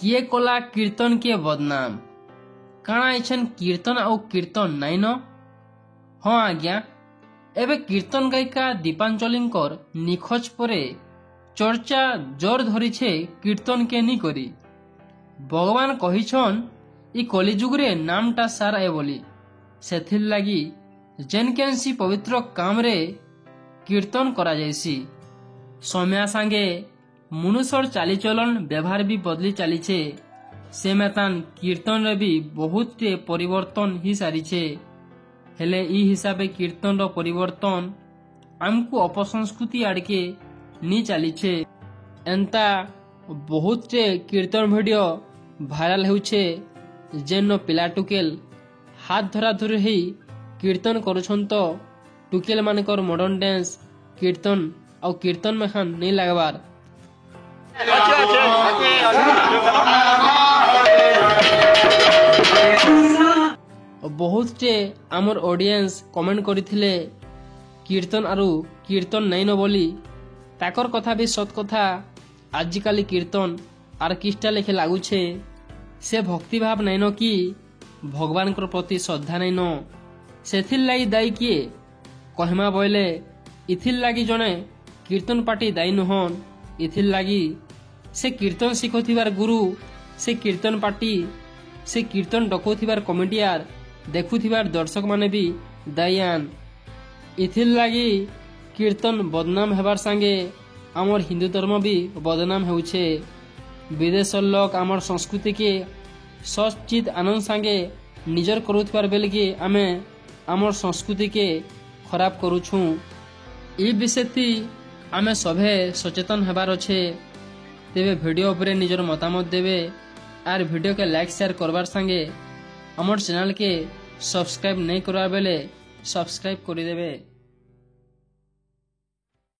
किए कला कीर्तन के बदनाम काना इछन कीर्तन आउ कीर्तन नाई न। हाँ आज्ञा एबे कीर्तन गायिका दीपांचलींकर निखोज परे चर्चा जोर धरीछे कीर्तन के नी करी। भगवान कहिछन इ कलिजुगरे नामटा सार ए बोली सेथिर लागी जेन केनसी पवित्र काम रे कीर्तन करा जायसी। समय सांगे मनुष्यर चालीचलन व्यवहार भी बदली चलीछे से मेतान कीर्तन रे भी बहुत परिवर्तन ही सारीछे। हेले ई हिसाबे कीर्तन रो परिवर्तन आमको अपसंस्कृति आड़के नी चलीछे। एंता बहुत कीर्तन वीडियो भाइराल होउछे जेन पिला टुकेल हाथ धरा धरी ही कीर्तन करुछन तो टुकेल मानकर मॉडर्न डांस कीर्तन और कीर्तन में खान नहीं लगवार। बहुत आमर ऑडियंस कमेंट करथिले कीर्तन आरु कीर्तन नहीं न बोली ताकर कथा भी सत कथा। आजिकाली कीर्तन आर्केस्ट्रा लेखे लागुछे से भक्ति भाव नहीं न कि भगवान प्रति श्रद्धा नहीं न सेथिर लागी दायी किए कहमा बोले इथिर लागी जने कीर्तन पार्टी दायी नुहन। इथिर लागी से कीर्तन शिखुथिबार गुरु से कीर्तन पार्टी से कीर्तन डकौथिबार कमिटियार देखुथिबार दर्शक माने भी दायीआन। इथिर लागी कीर्तन बदनाम हेबार संगे आमर हिंदू धर्म भी बदनाम होउछे। विदेशर लोक आमर संस्कृति के सचित आनंद संगे निजर करुथिबार बेले कि आमे आमर संस्कृति के खराब करुछु। ई विषय थी आमे सभे सचेतन हेबार अच्छे। तेबे वीडियो उपरे निजर मतामत देवे आर वीडियो के लाइक शेयर करबार संगे हमर चैनल के सब्सक्राइब नहीं करवा बेले सब्सक्राइब कर देवे।